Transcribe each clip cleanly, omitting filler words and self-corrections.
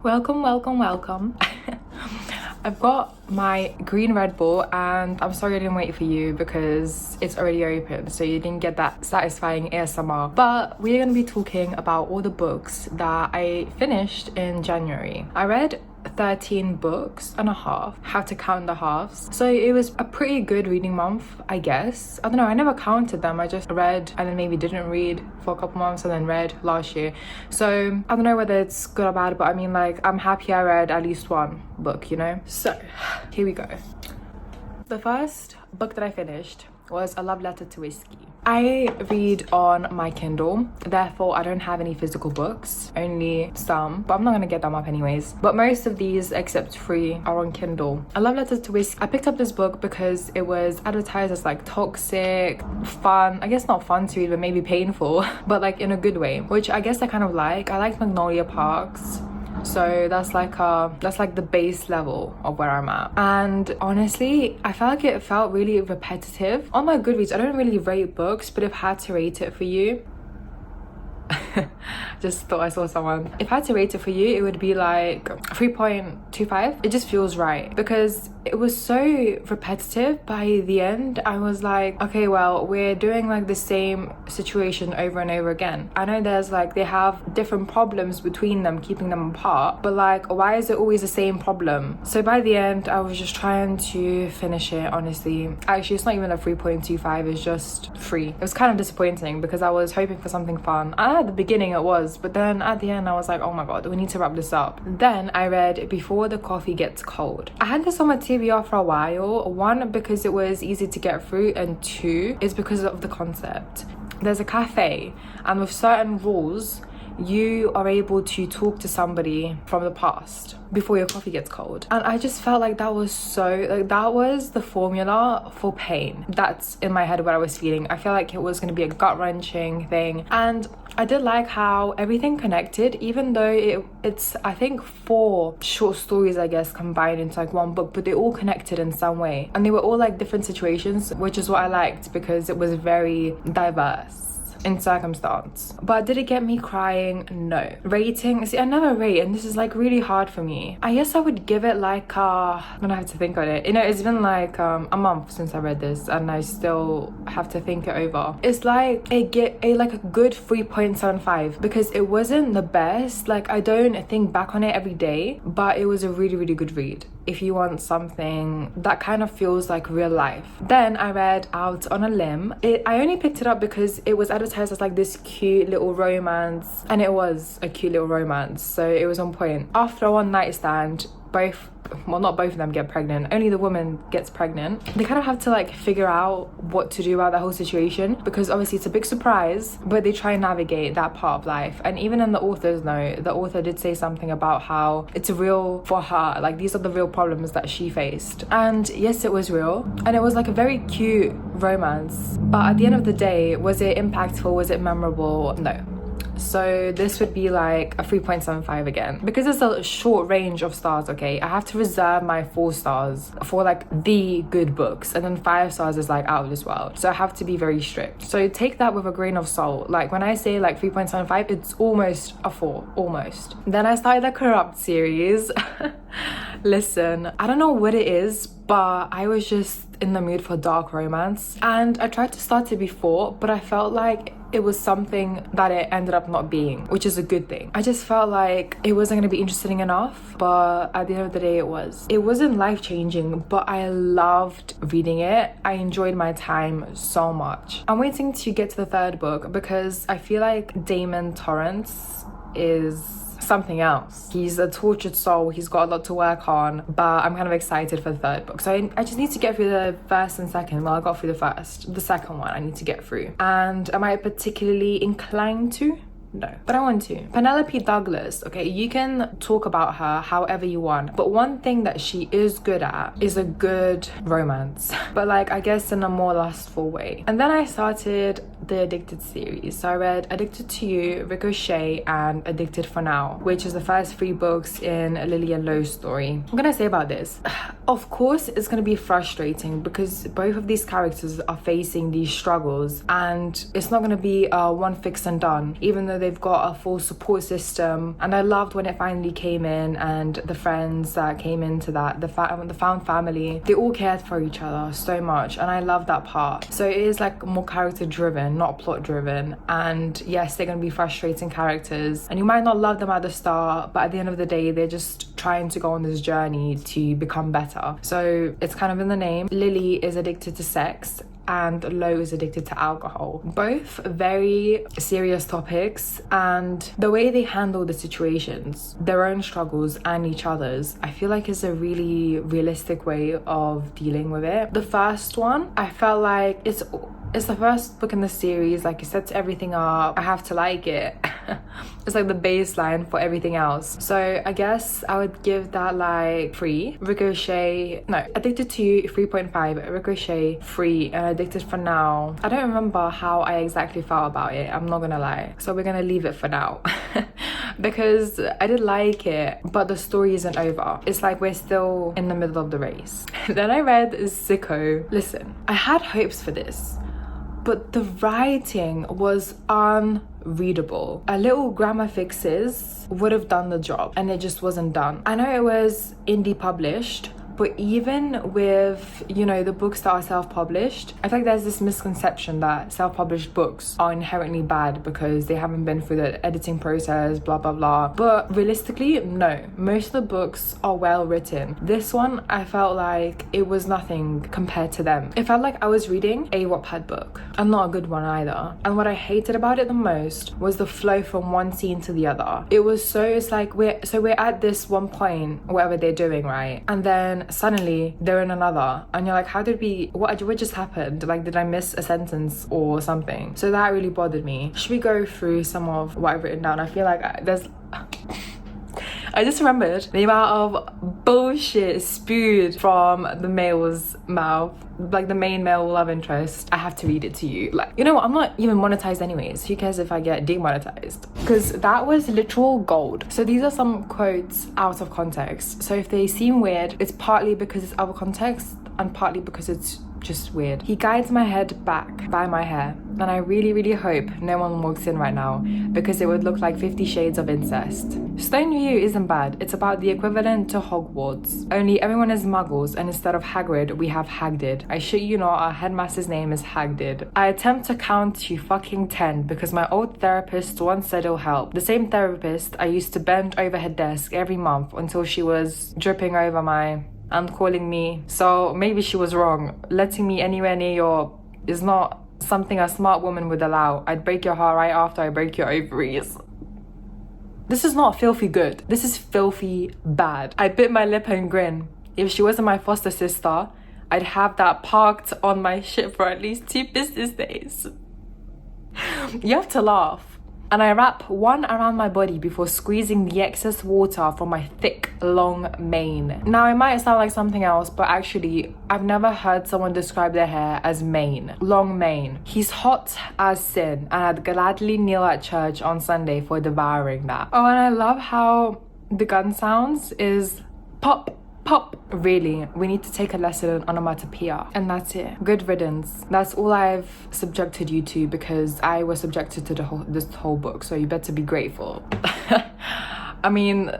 Welcome, welcome, welcome. I've got my green Red Bull and I'm sorry I didn't wait for you because it's already open, so you didn't get that satisfying ASMR. But we're gonna be talking about all the books that I finished in January. I read 13 books and a half, have to count the halves, so it was a pretty good reading month, I guess. I don't know, I never counted them. I just read and then maybe didn't read for a couple months and then read last year, so I don't know whether it's good or bad, but I mean, like, I'm happy I read at least one book, you know. So here we go. The first book that I finished was A Love Letter to Whiskey. I read on my Kindle, therefore I don't have any physical books, only some, but I'm not gonna get them up anyways. But most of these, except 3, are on Kindle. A Love Letter to Whiskey. I picked up this book because it was advertised as like toxic, fun, I guess not fun to read, but maybe painful, but like in a good way, which I guess I kind of like. I like Magnolia Parks. So that's like the base level of where I'm at. And honestly, I felt like it felt really repetitive. On my Goodreads, I don't really rate books, but if I had to rate it for you, just thought I saw someone. If I had to rate it for you, it would be like 3.25. It just feels right because it was so repetitive. By the end, I was like, okay, well, we're doing like the same situation over and over again. I know there's like, they have different problems between them, keeping them apart, but like, why is it always the same problem? So by the end, I was just trying to finish it, honestly. Actually, it's not even a 3.25, it's just 3. It was kind of disappointing because I was hoping for something fun. At the beginning it was, but then at the end I was like, oh my god, we need to wrap this up. Then I read Before the Coffee Gets Cold. I had this on my TBR for a while. 1, because it was easy to get through, and 2 is because of the concept. There's a cafe, and with certain rules you are able to talk to somebody from the past before your coffee gets cold. And I just felt like that was so, like, that was the formula for pain. That's in my head what I was feeling. I feel like it was going to be a gut-wrenching thing, and I did like how everything connected, even though it's I think 4 short stories, I guess, combined into like one book, but they all connected in some way, and they were all like different situations, which is what I liked because it was very diverse in circumstance. But did it get me crying? No. Rating? See, I never rate, and this is like really hard for me. I guess I would give it like I'm gonna have to think on it. You know, it's been like a month since I read this and I still have to think it over. It's like a good 3.75 because it wasn't the best. Like, I don't think back on it every day, but it was a really, really good read if you want something that kind of feels like real life. Then I read Out on a Limb. I only picked it up because it was advertised as like this cute little romance, and it was a cute little romance, so it was on point. After a one night stand, not both of them get pregnant, only the woman gets pregnant. They kind of have to like figure out what to do about that whole situation because obviously it's a big surprise, but they try and navigate that part of life. And even in the author's note, the author did say something about how it's real for her, like these are the real problems that she faced. And yes, it was real, and it was like a very cute romance, but at the end of the day, was it impactful? Was it memorable? No. So this would be like a 3.75 again. Because it's a short range of stars, okay, I have to reserve my 4 stars for like the good books, and then 5 stars is like out of this world. So I have to be very strict. So take that with a grain of salt. Like when I say like 3.75, it's almost a 4, almost. Then I started the Corrupt series. Listen, I don't know what it is, but I was just in the mood for dark romance, and I tried to start it before, but I felt like it was something that it ended up not being, which is a good thing. I just felt like it wasn't going to be interesting enough, but at the end of the day it was. It wasn't life-changing, but I loved reading it. I enjoyed my time so much. I'm waiting to get to the 3rd book because I feel like Damon Torrance is something else. He's a tortured soul, he's got a lot to work on, but I'm kind of excited for the 3rd book. So I just need to get through the 1st and 2nd. Well, I got through the 1st. The 2nd one I need to get through. And am I particularly inclined to? No, but I want to. Penelope Douglas, okay, you can talk about her however you want, but one thing that she is good at is a good romance, but like, I guess in a more lustful way. And then I started the Addicted series. So I read Addicted to You, Ricochet, and Addicted for Now, which is the first 3 books in Lillian Lowe's story. I'm gonna say about this, Of course, it's going to be frustrating because both of these characters are facing these struggles, and it's not going to be one fix and done, even though they've got a full support system. And I loved when it finally came in, and the friends that came into that, the found family, they all cared for each other so much, and I love that part. So it is like more character driven, not plot driven. And yes, they're going to be frustrating characters, and you might not love them at the start, but at the end of the day, they're just trying to go on this journey to become better. So it's kind of in the name. Lily is addicted to sex and Lo is addicted to alcohol. Both very serious topics, and the way they handle the situations, their own struggles and each other's, I feel like is a really realistic way of dealing with it. The first one, I felt like it's the first book in the series, like it sets everything up. I have to like it. It's like the baseline for everything else. So I guess I would give that like 3. Addicted to 3.5, Ricochet 3, and Addicted for now. I don't remember how I exactly felt about it, I'm not gonna lie. So we're gonna leave it for now. Because I did like it, but the story isn't over. It's like we're still in the middle of the race. Then I read Sicko. Listen, I had hopes for this, but the writing was unreadable. A little grammar fixes would have done the job, and it just wasn't done. I know it was indie published, but even with, you know, the books that are self-published, I think there's this misconception that self-published books are inherently bad because they haven't been through the editing process, blah blah blah. But realistically, no, most of the books are well written. This one, I felt like it was nothing compared to them. It felt like I was reading a Wattpad book, and not a good one either. And what I hated about it the most was the flow from one scene to the other. It was it's like we're at this one point, whatever they're doing, right? And then suddenly they're in another, and you're like, what just happened? Like, did I miss a sentence or something? So that really bothered me. Should we go through some of what I've written down? I feel like I just remembered the amount of bullshit spewed from the male's mouth, like the main male love interest. I have to read it to you. Like, you know what? I'm not even monetized anyways. Who cares if I get demonetized? Because that was literal gold. So these are some quotes out of context. So if they seem weird, it's partly because it's out of context and partly because it's just weird. He guides my head back by my hair, and I really, really hope no one walks in right now because it would look like 50 Shades of Incest. Stoneview isn't bad. It's about the equivalent to Hogwarts. Only everyone is muggles, and instead of Hagrid, we have Hagrid. I shit you not, our headmaster's name is Hagrid. I attempt to count to fucking 10 because my old therapist once said it'll help. The same therapist I used to bend over her desk every month until she was dripping over and calling me. So maybe she was wrong. Letting me anywhere near your is not something a smart woman would allow. I'd break your heart right after I break your ovaries. This is not filthy good. This is filthy bad. I bit my lip and grin. If she wasn't my foster sister, I'd have that parked on my shit for at least 2 business days. You have to laugh. And I wrap one around my body before squeezing the excess water from my thick, long mane. Now, it might sound like something else, but actually, I've never heard someone describe their hair as mane. Long mane. He's hot as sin, and I'd gladly kneel at church on Sunday for devouring that. Oh, and I love how the gun sounds is pop, pop. Really, we need to take a lesson in onomatopoeia. And that's it. Good riddance. That's all I've subjected you to because I was subjected to this whole book, so you better be grateful. I mean,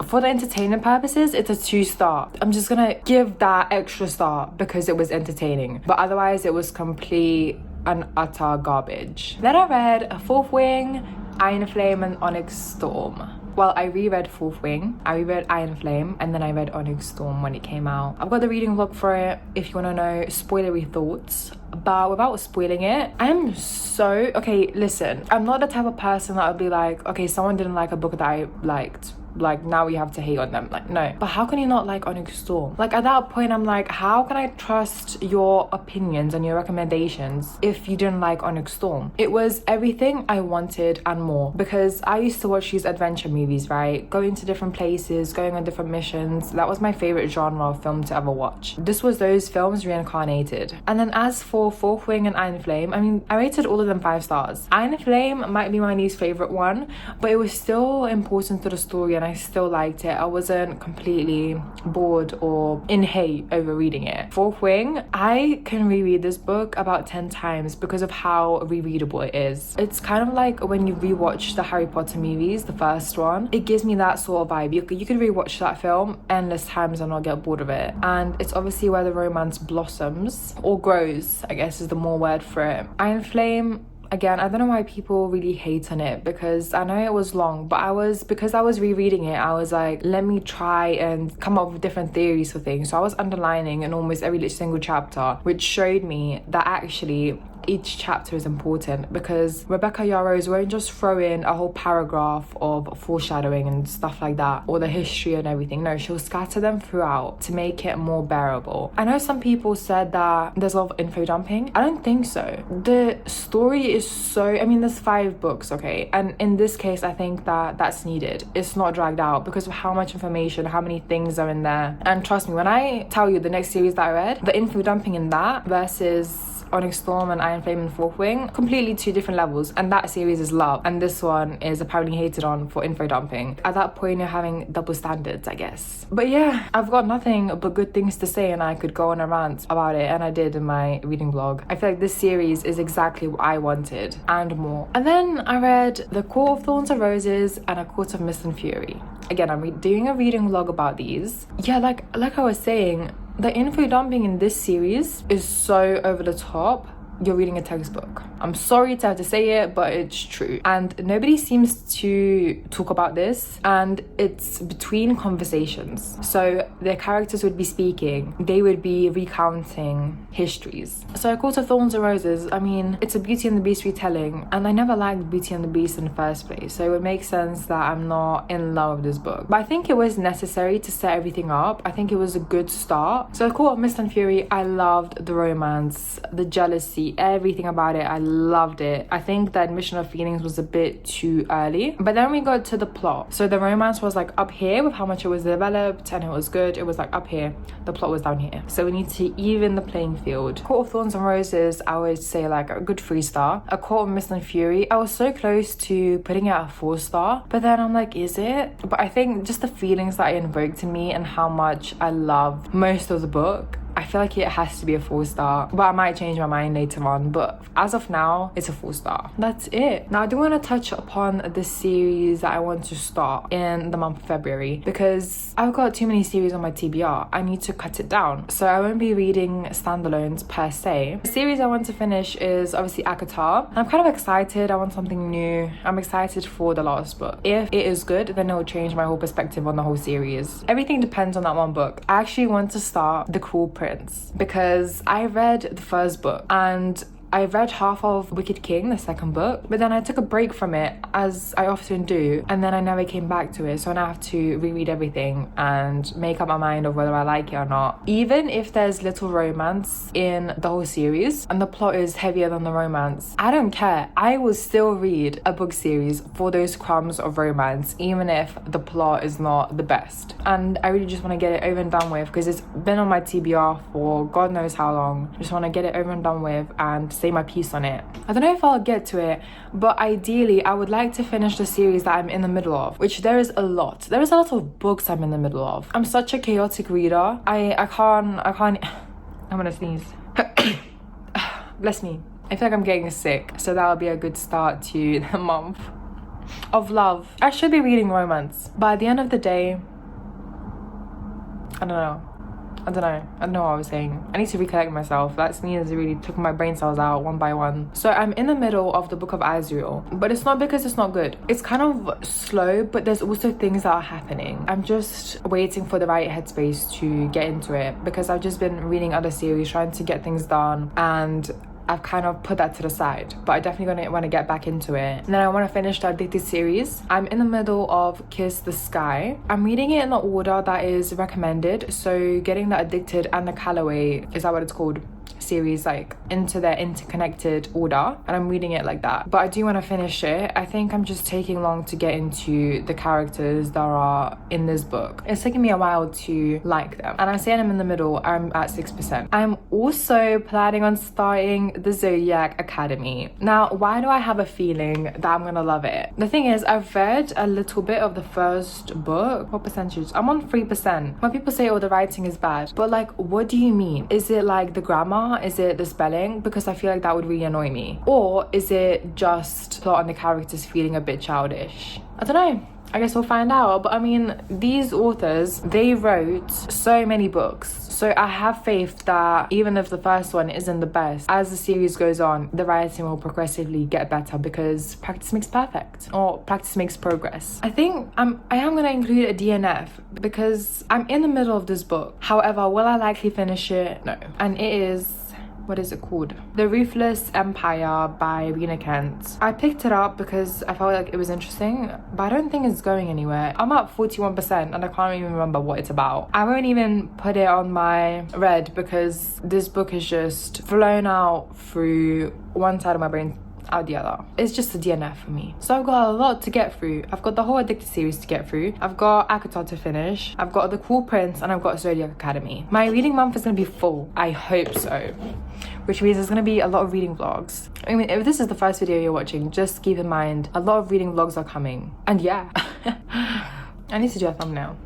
for the entertainment purposes, it's a 2-star. I'm just gonna give that extra star because it was entertaining. But otherwise, it was complete and utter garbage. Then I read Fourth Wing, Iron Flame, and Onyx Storm. Well, I reread Fourth Wing, I reread Iron Flame, and then I read Onyx Storm when it came out. I've got the reading vlog for it if you want to know spoilery thoughts. But without spoiling it, okay, listen, I'm not the type of person that would be like, okay, someone didn't like a book that I liked, like now we have to hate on them. Like, no. But how can you not like Onyx Storm? Like, at that point, I'm like, how can I trust your opinions and your recommendations if you didn't like Onyx Storm? It was everything I wanted and more, because I used to watch these adventure movies, right? Going to different places, going on different missions. That was my favorite genre of film to ever watch. This was those films reincarnated. And then as for Fourth Wing and Iron Flame, I mean, I rated all of them 5 stars. Iron Flame might be my least favorite one, but it was still important to the story, and I still liked it. I wasn't completely bored or in hate over reading it. Fourth Wing, I can reread this book about 10 times because of how rereadable it is. It's kind of like when you rewatch the Harry Potter movies, the first one. It gives me that sort of vibe. You could rewatch that film endless times and not get bored of it. And it's obviously where the romance blossoms, or grows, I guess is the more word for it. Iron Flame, again, I don't know why people really hate on it, because I know it was long, but because I was rereading it, I was like, let me try and come up with different theories for things. So I was underlining in almost every single chapter, which showed me that actually each chapter is important, because Rebecca Yarros won't just throw in a whole paragraph of foreshadowing and stuff like that, or the history and everything. No, she'll scatter them throughout to make it more bearable. I know some people said that there's a lot of info dumping. I don't think so. The story is there's 5 books, okay, and in this case I think that that's needed. It's not dragged out because of how much information, how many things are in there. And trust me, when I tell you the next series that I read, the info dumping in that versus Onyx Storm and Iron Flame and Fourth Wing, completely 2 different levels, and that series is love, and this one is apparently hated on for info dumping. At that point you're having double standards, I guess. But yeah, I've got nothing but good things to say, and I could go on a rant about it, and I did in my reading vlog. I feel like this series is exactly what I wanted and more. And then I read The Court of Thorns and Roses and A Court of Mist and Fury. Again, I'm doing a reading vlog about these. Yeah, like I was saying, the info dumping in this series is so over the top. You're reading a textbook. I'm sorry to have to say it, but it's true. And nobody seems to talk about this, and it's between conversations. So their characters would be speaking, they would be recounting histories. So A Court of Thorns and Roses, I mean, it's a Beauty and the Beast retelling, and I never liked Beauty and the Beast in the first place, so it would make sense that I'm not in love with this book. But I think it was necessary to set everything up. I think it was a good start. So A Court of Mist and Fury, I loved the romance, the jealousy, everything about it. I loved it. I think the admission of feelings was a bit too early, but then we got to the plot. So the romance was like up here with how much it was developed, and it was good. It was like up here, the plot was down here, so we need to even the playing field. Court of Thorns and Roses, I would say like a good 3-star. A Court of Mist and Fury, I was so close to putting it at a 4-star, but then I'm like, is it? But I think just the feelings that it invoked in me and how much I loved most of the book, I feel like it has to be a 4-star, but I might change my mind later on. But as of now, it's a 4-star. That's it. Now I do want to touch upon the series that I want to start in the month of February, because I've got too many series on my TBR. I need to cut it down, so I won't be reading standalones per se. The series I want to finish is obviously ACOTAR. I'm kind of excited. I want something new. I'm excited for the last book. If it is good, then it will change my whole perspective on the whole series. Everything depends on that one book. I actually want to start The Cruel Prince, because I read the first book and I read half of Wicked King, the second book, but then I took a break from it, as I often do, and then I never came back to it. So now I have to reread everything and make up my mind of whether I like it or not. Even if there's little romance in the whole series and the plot is heavier than the romance, I don't care. I will still read a book series for those crumbs of romance, even if the plot is not the best. And I really just want to get it over and done with, because it's been on my TBR for God knows how long. I just want to get it over and done with and say my piece on it. I don't know if I'll get to it, but ideally I would like to finish the series that I'm in the middle of, which there is a lot. There is a lot of books I'm in the middle of. I'm such a chaotic reader. I can't I'm gonna sneeze. Bless me. I feel like I'm getting sick, so that'll be a good start to the month of love. I should be reading romance, but at the end of the day, I don't know what I was saying. I need to recollect myself. That sneeze really took my brain cells out one by one. So I'm in the middle of the Book of Azriel, but it's not because it's not good. It's kind of slow, but there's also things that are happening. I'm just waiting for the right headspace to get into it, because I've just been reading other series, trying to get things done, and I've kind of put that to the side, but I definitely want to get back into it. And then I want to finish the Addicted series. I'm in the middle of Kiss the Sky. I'm reading it in the order that is recommended, so getting the Addicted and the Calloway, is that what it's called, series like into their interconnected order, and I'm reading it like that. But I do want to finish it. I think I'm just taking long to get into the characters that are in this book. It's taking me a while to like them, and I say I'm in the middle. I'm at 6%. I'm also planning on starting the Zodiac Academy. Now, why do I have a feeling that I'm gonna love it? The thing is, I've read a little bit of the first book. What percentage? I'm on 3%. When people say, oh, the writing is bad, but like, what do you mean? Is it like the grammar? Is it the spelling? Because I feel like that would really annoy me. Or is it just plot and the characters feeling a bit childish? I don't know. I guess we'll find out. But I mean, these authors, they wrote so many books. So I have faith that even if the first one isn't the best, as the series goes on, the writing will progressively get better, because practice makes perfect, or practice makes progress. I think I am going to include a DNF because I'm in the middle of this book. However, will I likely finish it? No. And it is... what is it called? The Ruthless Empire by Rena Kent. I picked it up because I felt like it was interesting, but I don't think it's going anywhere. I'm at 41% and I can't even remember what it's about. I won't even put it on my read because this book is just flown out through one side of my brain out the other. It's just a DNF for me. So I've got a lot to get through. I've got the whole Addicted series to get through. I've got ACOTAR to finish. I've got The Cruel Prince, and I've got Zodiac Academy. My reading month is going to be full. I hope so. Which means there's going to be a lot of reading vlogs. I mean, if this is the first video you're watching, just keep in mind a lot of reading vlogs are coming. And yeah, I need to do a thumbnail.